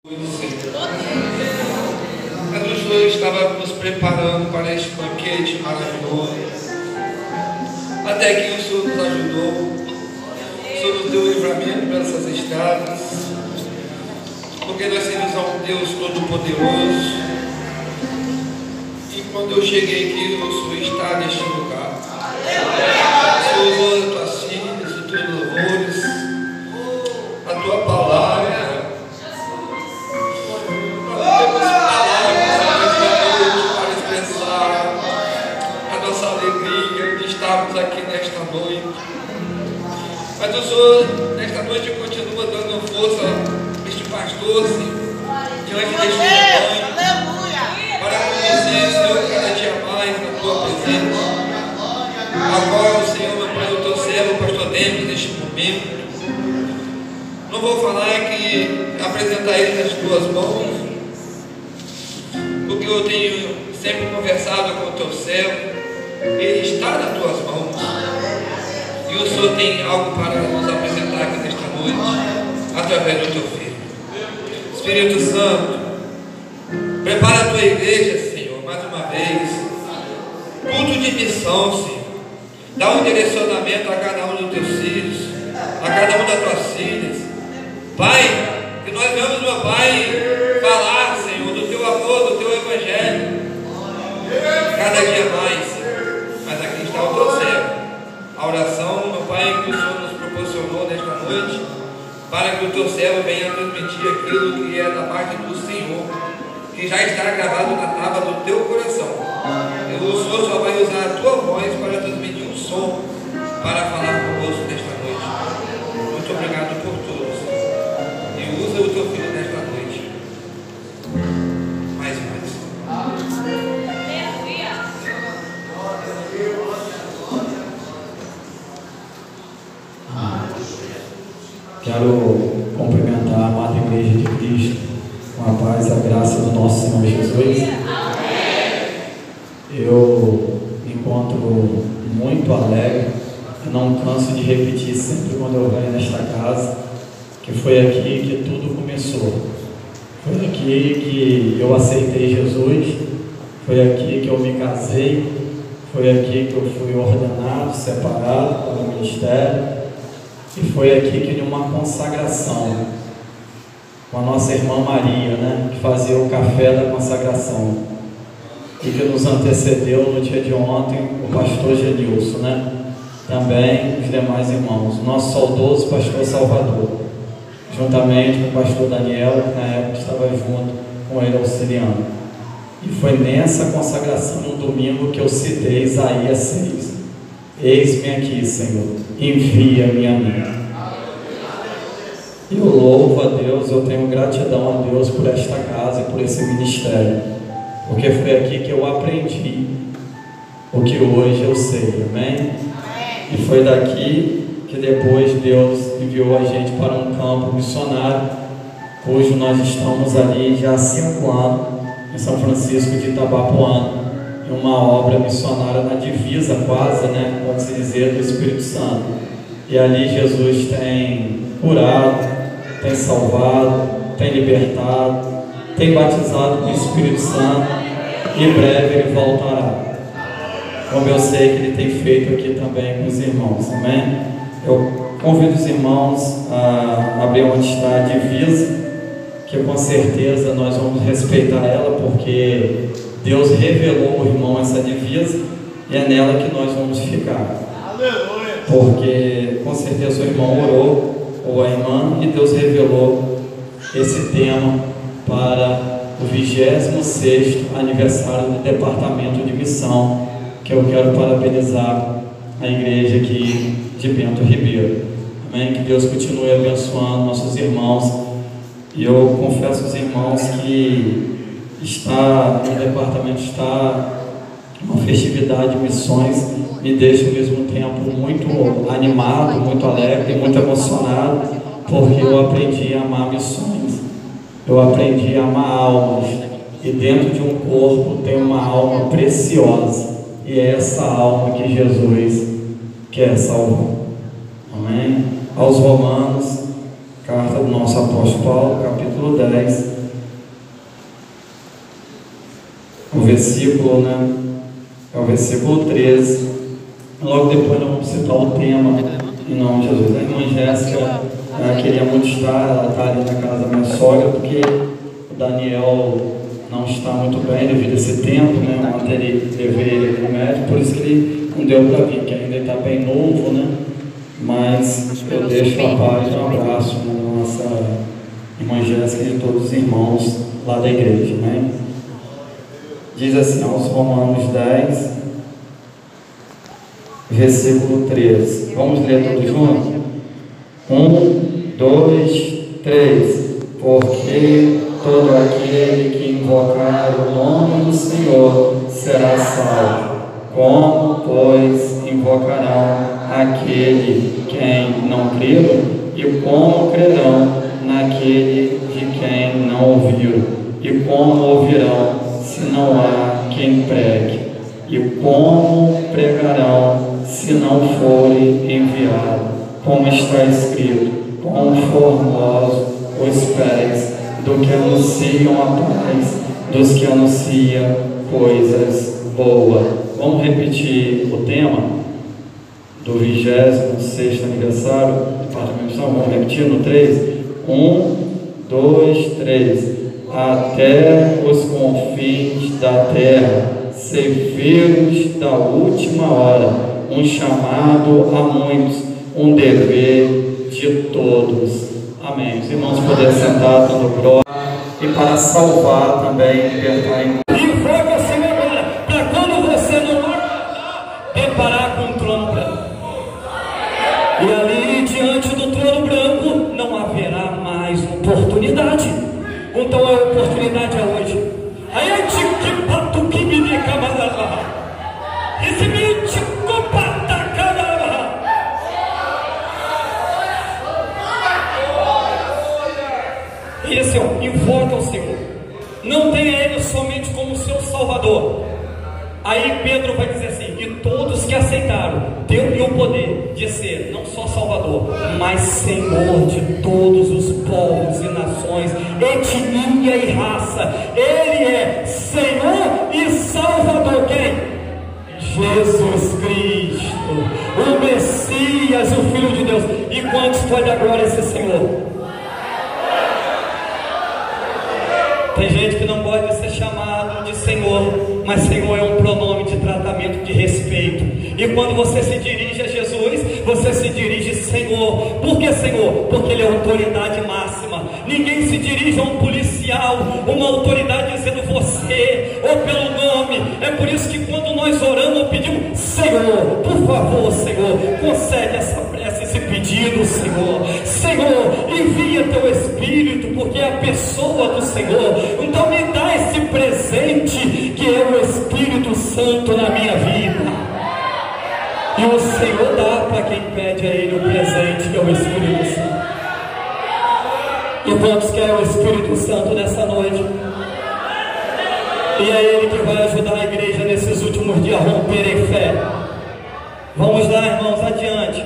Mas o Senhor estava nos preparando para este banquete maravilhoso, até que o Senhor nos ajudou, o Senhor nos deu livramento para essas estradas, porque nós servimos a um Deus Todo-Poderoso. E quando eu cheguei aqui, o Senhor está neste lugar. O Senhor usou as tuas filhas, os teus louvores, a tua palavra. Estamos aqui nesta noite, mas o Senhor nesta noite continua dando força a este pastor, Senhor, diante deste rebanho, para conhecer, Senhor, cada dia mais na tua presença. Agora, Senhor, meu Pai, o teu servo, o pastor Denis, neste momento, não vou falar que apresentar ele nas tuas mãos, porque eu tenho sempre conversado com o teu servo. Ele está nas tuas mãos, e o Senhor tem algo para nos apresentar aqui nesta noite, através do teu Filho. Espírito Santo, prepara a tua igreja, Senhor, mais uma vez, culto de missão, Senhor. Dá um direcionamento a cada um dos teus filhos, a cada uma das tuas filhas, Pai, que nós vamos, meu Pai, falar, Senhor, do teu amor, do teu evangelho, cada dia mais, Senhor. Mas aqui está o teu servo, a oração, meu Pai, que o Senhor nos proporcionou nesta noite, para que o teu servo venha transmitir aquilo que é da parte do Senhor, que já está gravado na tábua do teu coração. E o Senhor só vai usar a tua voz para transmitir um som, para falar conosco nesta noite. Muito obrigado por tudo, Senhor. E usa o teu filho nesta noite. Mais e mais. Quero cumprimentar a amada Igreja de Cristo com a paz e a graça do nosso Senhor Jesus. Eu me encontro muito alegre, eu não canso de repetir sempre quando eu venho nesta casa, que foi aqui que tudo começou. Foi aqui que eu aceitei Jesus, foi aqui que eu me casei, foi aqui que eu fui ordenado, separado para o ministério. E foi aqui que em uma consagração com a nossa irmã Maria, né, que fazia o café da consagração, e que nos antecedeu no dia de ontem o pastor Genilson, né, também os demais irmãos, o nosso saudoso pastor Salvador, juntamente com o pastor Daniel, que na época estava junto com ele auxiliando. E foi nessa consagração no domingo que eu citei Isaías 6. Eis-me aqui, Senhor, envia-me a mim. Eu louvo a Deus, eu tenho gratidão a Deus por esta casa e por esse ministério, porque foi aqui que eu aprendi o que hoje eu sei, amém? E foi daqui que depois Deus enviou a gente para um campo missionário, cujo nós estamos ali já há 5 anos, em São Francisco de Itabapoana, em uma obra missionária na divisa quase, né, pode-se dizer, do Espírito Santo. E ali Jesus tem curado, tem salvado, tem libertado, tem batizado com o Espírito Santo, e em breve ele voltará, como eu sei que ele tem feito aqui também com os irmãos, amém? Eu convido os irmãos a abrir onde está a divisa, que com certeza nós vamos respeitar ela, porque Deus revelou ao irmão essa divisa, e é nela que nós vamos ficar. Aleluia. Porque com certeza o irmão orou, ou a irmã, e Deus revelou esse tema para o 26º aniversário do Departamento de Missão, que eu quero parabenizar a igreja aqui de Bento Ribeiro. Amém? Que Deus continue abençoando nossos irmãos. E eu confesso aos irmãos que o departamento está uma festividade de missões, me deixa ao mesmo tempo muito animado, muito alegre, muito emocionado, porque eu aprendi a amar missões, eu aprendi a amar almas, e dentro de um corpo tem uma alma preciosa, e é essa alma que Jesus quer salvar. Amém? Aos Romanos, carta do nosso apóstolo Paulo, capítulo capítulo 10, o versículo, é o versículo 13. Logo depois nós vamos citar o tema, em nome de Jesus. A irmã Jéssica queria muito estar, ela está ali na casa da minha sogra, porque o Daniel não está muito bem devido a esse tempo, ontem ele levei ele no médico, por isso que ele não deu para vir, que ainda está bem novo, mas eu deixo a paz e um abraço na nossa irmã Jéssica e de todos os irmãos lá da igreja, Diz assim, aos Romanos 10, versículo 13. Vamos ler todos juntos? 1, 2, 3. Porque todo aquele que invocar o nome do Senhor será salvo. Como, pois, invocarão aquele quem não creram? E como crerão naquele de quem não ouviram? E como ouvirão se não há quem pregue? E como pregarão se não forem enviados? Como está escrito: quão formosos os pés do que anunciam a paz, dos que anunciam coisas boas. Vamos repetir o tema do 26º aniversário do Parque de Missão. Vamos repetir no 3. 1, 2, 3. Até os confins da terra, ceifeiros da última hora, um chamado a muitos, um dever de todos. Amém. Os irmãos poderem sentar, dando glória, e para salvar também, libertar em invoca o Senhor agora, para quando você não deparar com o trono branco. E ali diante do trono branco não haverá mais oportunidade. Então a oportunidade é hoje. Aí eu te que pato que me dê camarada. Esse me te copata camarada. E assim, invoca o Senhor. Não tenha Ele somente como seu Salvador. Aí Pedro vai dizer assim: e todos que aceitaram, deu-lhe o poder de ser não só Salvador, mas Senhor de todos os povos e nações, etnia e raça. Ele é Senhor e Salvador. Quem? Jesus Cristo, o Messias, o Filho de Deus. E quantos pode agora esse Senhor? Tem gente que não pode ser chamado de Senhor, mas Senhor é um pronome de tratamento, de respeito. E quando você se dirige a Jesus, você se dirige Senhor. Por que Senhor? Porque Ele é a autoridade máxima. Ninguém se dirige a um policial, uma autoridade dizendo você, ou pelo nome. É por isso que quando nós oramos, pedimos: Senhor, por favor, Senhor, concede essa prece, esse pedido, Senhor. Senhor, envia Teu Espírito, porque é a pessoa do Senhor. Então me dá esse presente que é o Espírito Santo na minha vida. E o Senhor dá para quem pede a Ele o presente que é o Espírito Santo. E quantos querem o Espírito Santo nessa noite? E é Ele que vai ajudar a igreja nesses últimos dias a romper em fé. Vamos lá, irmãos, adiante.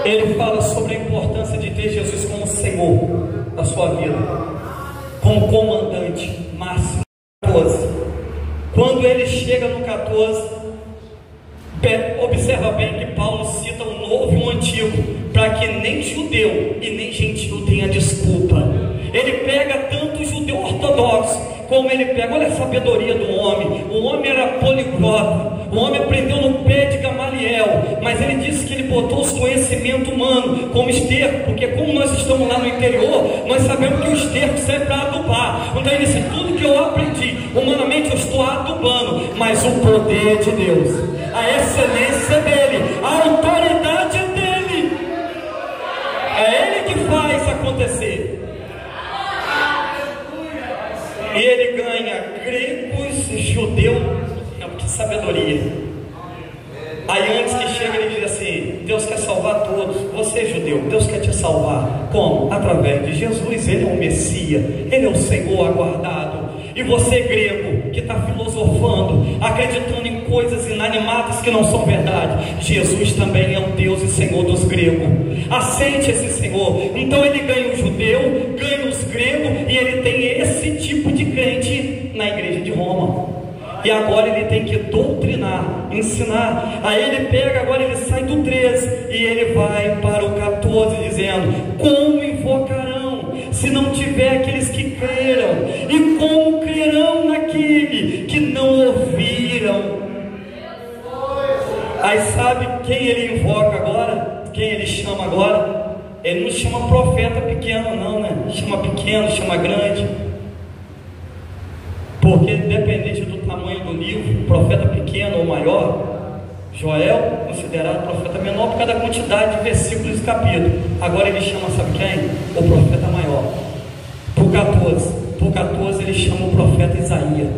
Ele fala sobre a importância de ter Jesus como Senhor da sua vida, como comandante máximo. 14. Quando ele chega no 14, observa bem que Paulo cita o novo e o antigo, para que nem judeu e nem gentil tenha desculpa. Ele pega tanto o judeu ortodoxo, como ele pega, olha a sabedoria do homem. O homem era poliglota, o homem aprendeu no pé de Gamaliel, mas ele disse que ele botou os conhecimentos humanos como esterco, porque como nós estamos lá no interior, nós sabemos que o esterco serve para adubar. Então ele disse: tudo que eu aprendi humanamente eu estou adubando, mas o poder de Deus, a excelência dele, a autoridade dele, é ele que faz acontecer. E ele ganha gregos, judeus, que sabedoria. Aí antes que chega ele diz assim: Deus quer salvar todos. Você é judeu, Deus quer te salvar. Como? Através de Jesus. Ele é o Messias, Ele é o Senhor aguardado. E você, grego, que está filosofando, acreditando em coisas inanimadas que não são verdade, Jesus também é o Deus e Senhor dos gregos. Aceite esse Senhor. Então ele ganha o judeu, ganha os gregos, e ele tem esse tipo de crente na igreja de Roma. E agora ele tem que doutrinar, ensinar. Aí ele pega, agora ele sai do 13 e ele vai para o 14 dizendo: como invocarão se não tiver aqueles que creram? E como crerão naquele que não ouviram? Aí sabe quem ele invoca agora? Quem ele chama agora? Ele não chama profeta pequeno não, né? Chama pequeno, chama grande. Porque dependente do tamanho do livro, profeta pequeno ou maior, Joel considerado profeta menor por causa da quantidade de versículos e capítulos. Agora ele chama, sabe quem? O profeta maior. Por 14 ele chama o profeta Isaías.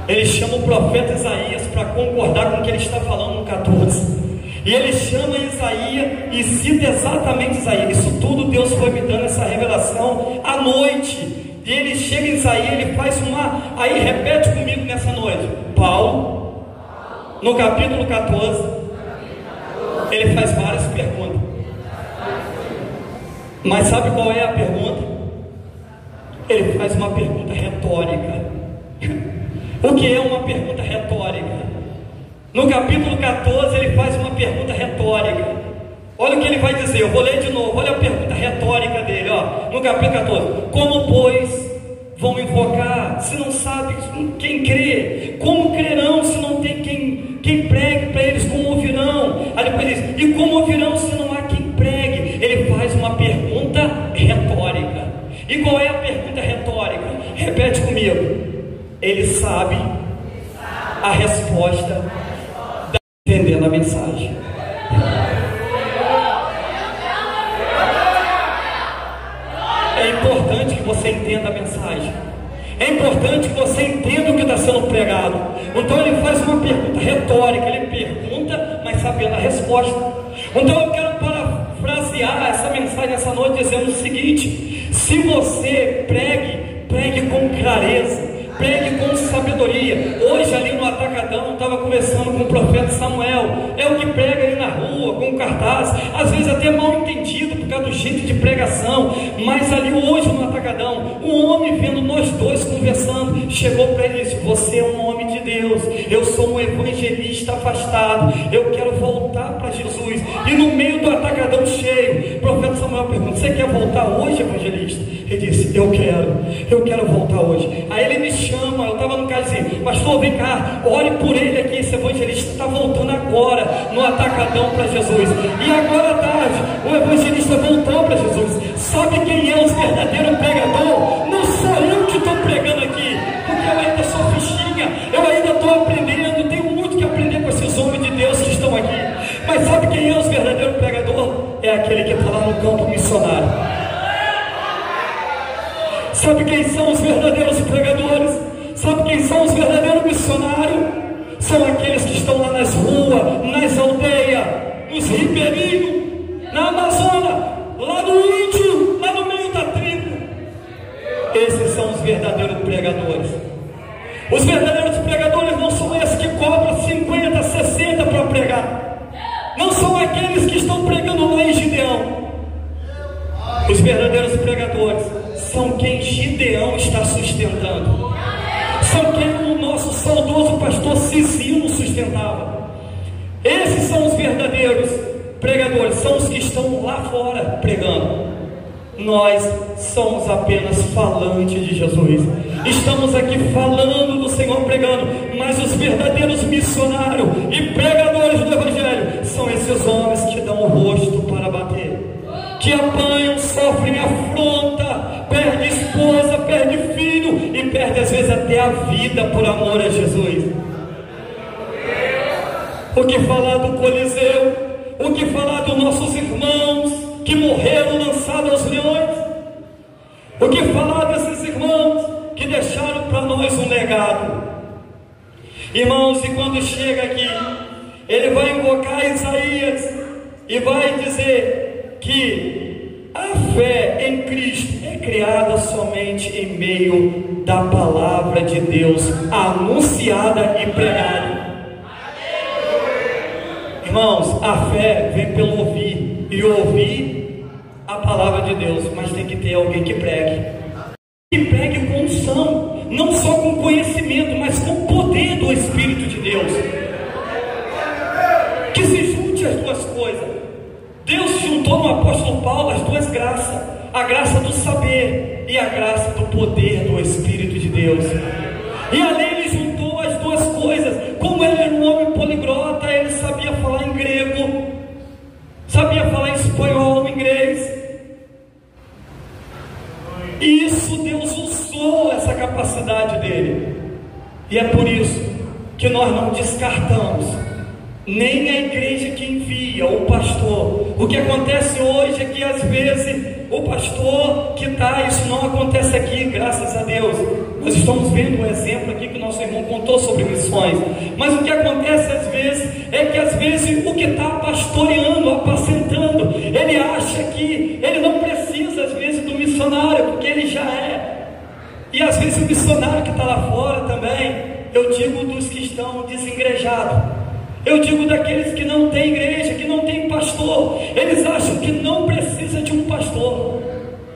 Ele chama o profeta Isaías para concordar com o que ele está falando no 14. E ele chama Isaías e cita exatamente Isaías. Isso tudo Deus foi me dando essa revelação à noite. E ele chega em Isaías, ele faz uma... Aí repete comigo nessa noite. Paulo, no capítulo 14, ele faz várias perguntas. Mas sabe qual é a pergunta? Ele faz uma pergunta retórica. O que é uma pergunta retórica? No capítulo 14 ele faz uma pergunta retórica. Olha o que ele vai dizer, eu vou ler de novo. Olha a pergunta retórica dele, ó, no capítulo 14. Como, pois, vão invocar se não sabe quem crê? Como crerão se não tem quem pregue para eles? Como ouvirão? Aí depois diz, e como ouvirão se não há quem pregue? Ele faz uma pergunta retórica. E qual é a pergunta retórica? Repete comigo. Ele sabe a resposta, entendendo a mensagem. É importante que você entenda a mensagem. É importante que você entenda o que está sendo pregado. Então ele faz uma pergunta retórica. Ele pergunta, mas sabendo a resposta. Então eu quero parafrasear essa mensagem essa noite dizendo o seguinte: se você pregue com clareza, pregue com sabedoria. Hoje ali no Atacadão, estava conversando com o profeta Samuel. É o que prega ali na rua, com cartaz, às vezes até mal entendido por causa do jeito de pregação. Mas ali hoje no Atacadão, um homem vendo nós dois conversando, chegou para ele e disse: você é um homem de Deus, eu sou um evangelista afastado, eu quero voltar para Jesus. E no meio do Atacadão cheio, o profeta Samuel pergunta: você quer voltar hoje, evangelista? Ele disse: eu quero voltar hoje. Aí ele me chama, eu estava no carro assim: pastor, vem cá, ore por ele aqui, esse evangelista está voltando agora no Atacadão para Jesus. E agora à tarde, o evangelista voltou para Jesus. Sabe quem é o verdadeiro pregador? Não sou eu que estou pregando aqui, porque eu ainda sou fichinha, eu ainda estou aprendendo, tenho muito que aprender com esses homens de Deus que estão aqui. Mas sabe quem é o verdadeiro pregador? É aquele que está lá no campo missionário. Sabe quem são os verdadeiros pregadores? Sabe quem são os verdadeiros missionários? São aqueles que estão lá nas ruas, nas aldeias, nos ribeirinhos, na Amazônia, lá no índio, lá no meio da tribo. Esses são os verdadeiros pregadores. Os verdadeiros pregadores não são esses que cobram 50, 60 para pregar. Não são aqueles que estão pregando lá em Gideão. Os verdadeiros pregadores são quem Gideão está sustentando. São quem o nosso saudoso pastor Cicino sustentava. Esses são os verdadeiros pregadores, são os que estão lá fora pregando. Nós somos apenas falantes de Jesus. Estamos aqui falando do Senhor, pregando. Mas os verdadeiros missionários e pregadores do Evangelho são esses homens que dão o rosto para bater, que apanham, sofrem afronta, perde esposa, perde filho e perde às vezes até a vida por amor a Jesus. O que falar do Coliseu? O que falar dos nossos irmãos que morreram lançados aos leões? O que falar desses irmãos que deixaram para nós um legado? Irmãos, e quando chega aqui, ele vai invocar Isaías e vai dizer que a fé em Cristo é criada somente em meio da palavra de Deus, anunciada e pregada. Irmãos, a fé vem pelo ouvir, e ouvir a palavra de Deus, mas tem que ter alguém que pregue. Que pregue com unção, não só com conhecimento, mas com poder do Espírito de Deus. Que se junte as duas coisas. Deus juntou no apóstolo Paulo as duas graças, a graça do saber e a graça do poder do Espírito de Deus. E ali ele juntou as duas coisas. Como ele era um homem poliglota, ele sabia falar em grego, sabia falar em espanhol, inglês. E isso Deus usou essa capacidade dele. E é por isso que nós não descartamos nem a igreja que envia, o pastor. O que acontece hoje é que às vezes o pastor que está, isso não acontece aqui, graças a Deus. Nós estamos vendo um exemplo aqui que o nosso irmão contou sobre missões. Mas o que acontece às vezes é que às vezes o que está pastoreando, apacentando, ele acha que ele não precisa às vezes do missionário, porque ele já é. E às vezes o missionário que está lá fora também, eu digo dos que estão desengrejados. Eu digo daqueles que não têm igreja, que não têm pastor. Eles acham que não precisa de um pastor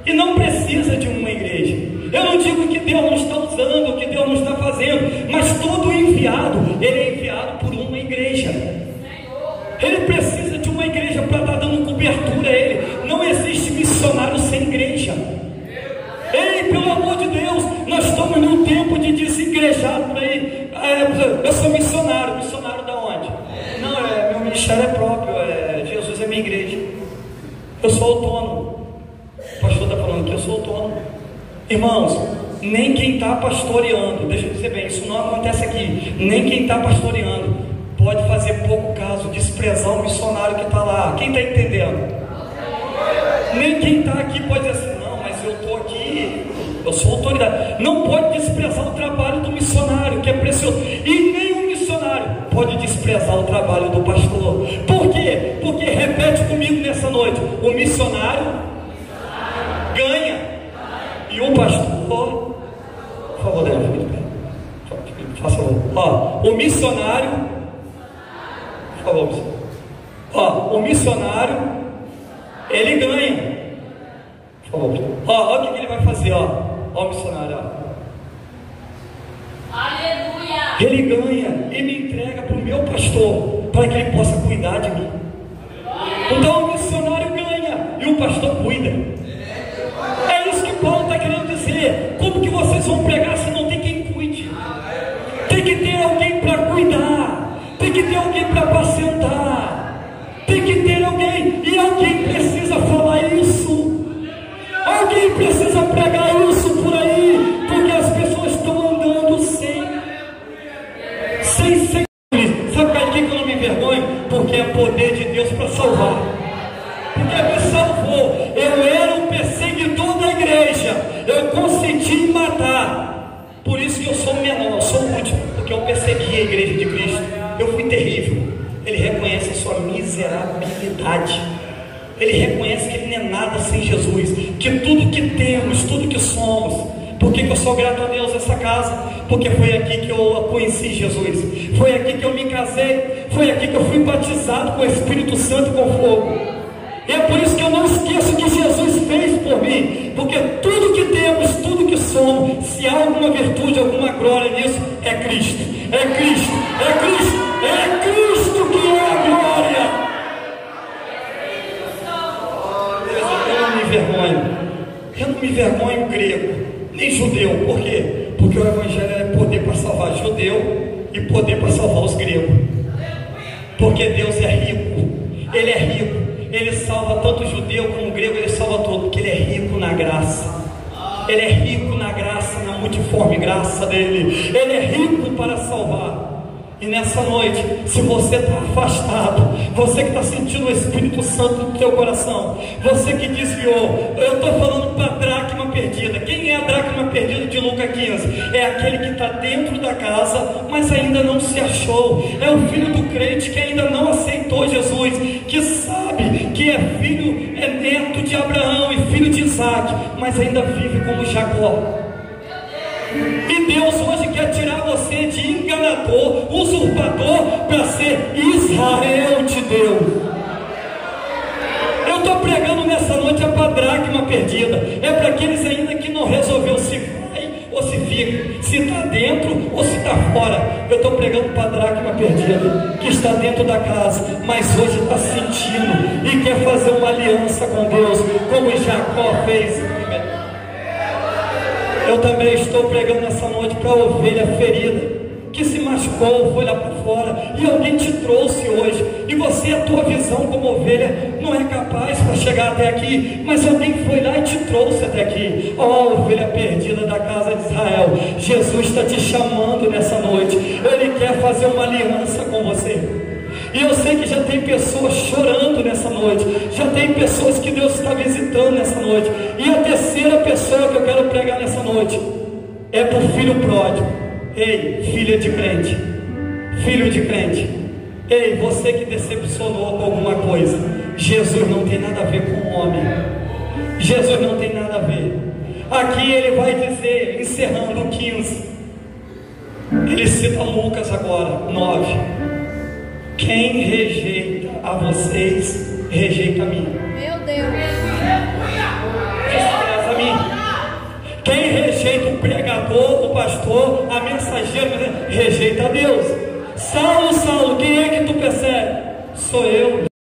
e não precisa de uma igreja. Eu não digo que Deus não está usando, que Deus não está fazendo, mas todo enviado, ele é enviado por uma igreja. Ele precisa de uma igreja para estar dando cobertura a ele. Não existe missionário sem igreja. Ei, pelo amor de Deus, nós estamos num tempo de desengrejado por aí. Eu sou missionário. Missionário da onde? Não, meu ministério é próprio, Jesus é minha igreja. Eu sou autônomo. O pastor está falando que eu sou autônomo. Irmãos, nem quem está pastoreando, deixa eu dizer bem, isso não acontece aqui. Nem quem está pastoreando pode fazer pouco caso, desprezar o missionário que está lá. Quem está entendendo? Nem quem está aqui pode dizer assim, não, mas eu estou aqui, eu sou autoridade. Não pode desprezar o trabalho do missionário, que é precioso. E nem o missionário pode desprezar o trabalho do pastor. Por quê? Porque, repete comigo nessa noite, o missionário ganha e o pastor, por favor, Felipe, faça favor. O missionário, por favor, o missionário, ele ganha. Por favor, olha o que ele vai fazer, o missionário, Aleluia! Ele ganha e me entrega para o meu pastor, para que ele possa cuidar de mim. Então o missionário ganha e o pastor cuida. É isso que Paulo está querendo dizer. Como que vocês vão pregar se não tem quem cuide? Tem que ter alguém para cuidar, tem que ter alguém para apacentar, tem que ter alguém, e alguém precisa falar isso. Alguém precisa pregar isso por aí, porque as pessoas estão andando sem. Sabe para que eu não me envergonho? Porque é poder de Deus para salvar. Porque me salvou. Eu era um perseguidor da igreja, eu consenti em matar. Por isso que eu sou menor, eu sou o último, porque eu persegui a igreja de Cristo. Eu fui terrível. Ele reconhece a sua miserabilidade. Ele reconhece que ele não é nada sem Jesus, que tudo que temos, tudo que somos. Por que eu sou grato a Deus essa casa? Porque foi aqui que eu conheci Jesus, foi aqui que eu me casei, foi aqui que eu fui batizado com o Espírito Santo e com fogo. E é por isso que eu não esqueço o que Jesus fez por mim, porque tudo que temos, tudo que somos, se há alguma virtude, alguma glória nisso, é Cristo, é Cristo, é Cristo, é Cristo que é a glória. Eu não me envergonho grego, nem judeu. Por quê? Porque o evangelho é poder para salvar judeu e poder para salvar os gregos. Porque Deus é rico, Ele é rico, Ele salva tanto o judeu como o grego, Ele salva todo, porque Ele é rico na graça. Ele é rico na graça, na multiforme graça dEle. Ele é rico para salvar. E nessa noite, se você está afastado, você que está sentindo o Espírito Santo no teu coração, você que desviou, eu estou falando para a dracma perdida. Quem é a dracma perdida de Lucas 15? É aquele que está dentro da casa, mas ainda não se achou. É o filho do crente que ainda não aceitou Jesus, que sabe que é filho, é neto de Abraão e filho filho de Isaac, mas ainda vive como Jacó. E Deus hoje quer tirar você de enganador, usurpador, para ser Israel de Deus. Eu estou pregando nessa noite a dracma perdida. É para aqueles ainda que não resolveu se vai ou se fica, se está dentro ou se está fora. Eu estou pregando para a dracma perdida, que está dentro da casa, mas hoje está sentindo e quer fazer uma aliança com Deus, como Jacó fez. Eu também estou pregando nessa noite para a ovelha ferida, que se machucou, foi lá para fora, e alguém te trouxe hoje, e você, a tua visão como ovelha, não é capaz para chegar até aqui, mas alguém foi lá e te trouxe até aqui. Ó, ovelha perdida da casa de Israel, Jesus está te chamando nessa noite. Ele quer fazer uma aliança com você. E eu sei que já tem pessoas chorando nessa noite, já tem pessoas que Deus está visitando nessa noite. E a terceira pessoa que eu quero pregar nessa noite é para o filho pródigo. Ei, filha de crente, filho de crente, ei, você que decepcionou com alguma coisa, Jesus não tem nada a ver com o homem. Jesus não tem nada a ver. Aqui ele vai dizer, encerrando o 15, ele cita Lucas agora, 9: quem rejeita a vocês, rejeita a mim. Meu Deus. Despreza a mim. Quem rejeita o pregador, o pastor, a mensageira, rejeita a Deus. Saulo, Saulo, quem é que tu persegue? Sou eu.